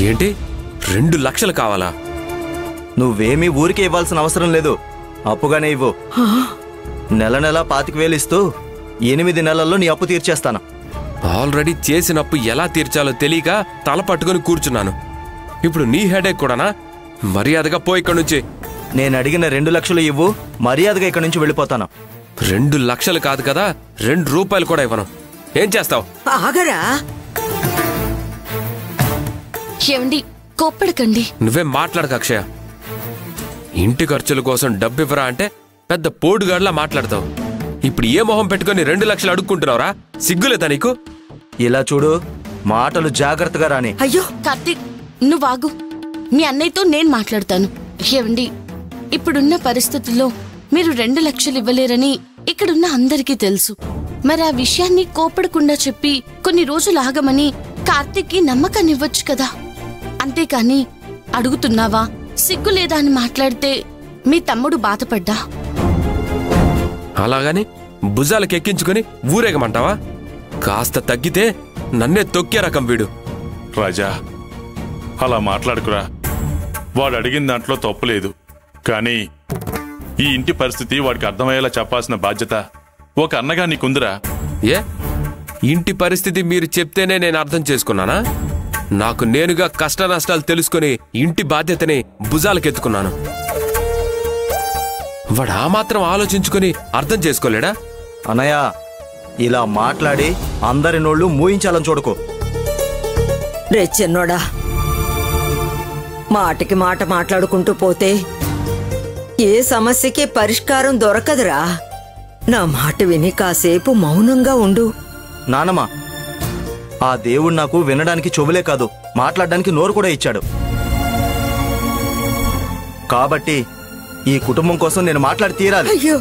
ఏంటి 2 లక్షలు కావాలా? నువ్వేమీ ఊరికే ఇవ్వాల్సిన అవసరం లేదు, అప్పుగానే ఇవ్వు. నెల నెలా 25,000 ఇస్తూ 8 నెలల్లో నీ అప్పు తీర్చేస్తాను. ఆల్రెడీ చేసిన అప్పు ఎలా తీర్చాలో తెలియక తల పట్టుకుని కూర్చున్నాను. ఇప్పుడు నీ హెడేక్ కూడానా? మర్యాదగా పో ఇక్కడి నుంచి. నేను అడిగిన 2 లక్షలు ఇవ్వు, మర్యాదగా ఇక్కడి నుంచి వెళ్ళిపోతాను. 2 లక్షలు కాదు కదా, 2 రూపాయలు కూడా ఇవ్వను. ఏం చేస్తావు? ఆగరా. ఏమండి, కోప్పడకండి. నువ్వేం మాట్లాడక అక్షయ. ఇంటి ఖర్చుల కోసం డబ్బివ్వరా అంటే పెద్ద పోటుగాడిలా మాట్లాడతావు. ఇప్పుడు ఏ మొహం పెట్టుకుని 2 లక్షలు అడుక్కుంటున్నావురా? సిగ్గులేదా నీకు? ఇలా చూడు, మాటలు జాగ్రత్తగా రాని. అయ్యో కార్తీక్, నువ్వాగు. మీ అన్నయ్యతో నేను మాట్లాడతాను. ఏమండి, ఇప్పుడున్న పరిస్థితుల్లో మీరు 2 లక్షలు ఇవ్వలేరని ఇక్కడున్న అందరికీ తెలుసు. మరి ఆ విషయాన్ని కోపడకుండా చెప్పి కొన్ని రోజులు ఆగమని కార్తీక్కి నమ్మకాన్ని ఇవ్వచ్చు కదా. అంతేకాని అడుగుతున్నావా, సిగ్గు లేదా అని మాట్లాడితే మీ తమ్ముడు బాధపడ్డా. అలాగని భుజాలకెక్కించుకుని ఊరేగమంటావా? కాస్త తగ్గితే నన్నే తొక్కే రకం వీడు. రాజా, అలా మాట్లాడుకురా. వాడు అడిగిన దాంట్లో తప్పులేదు, కానీ ఈ ఇంటి పరిస్థితి వాడికి అర్థమయ్యేలా చెప్పాల్సిన బాధ్యత ఒక అన్నగా నీకుందిరా. ఏ ఇంటి పరిస్థితి మీరు చెప్తేనే నేను అర్థం చేసుకున్నానా? నాకు నేనుగా కష్ట నష్టాలు తెలుసుకుని ఇంటి బాధ్యతని భుజాలకెత్తుకున్నాను. వాడు ఆ మాత్రం ఆలోచించుకుని అర్థం చేసుకోలేడా? అన్నయ్య, ఇలా మాట్లాడి అందరి నోళ్ళు మూయించాలని చూడకు. రే చిన్నోడా, మాటకి మాట మాట్లాడుకుంటూ పోతే ఏ సమస్యకి పరిష్కారం దొరకదురా. నా మాట విని కాసేపు మౌనంగా ఉండు. నానమ్మ, ఆ దేవుడు నాకు వినడానికి చెవులే కాదు, మాట్లాడడానికి నోరు కూడా ఇచ్చాడు. కాబట్టి ఈ కుటుంబం కోసం నేను మాట్లాడి తీరాలి. అయ్యో,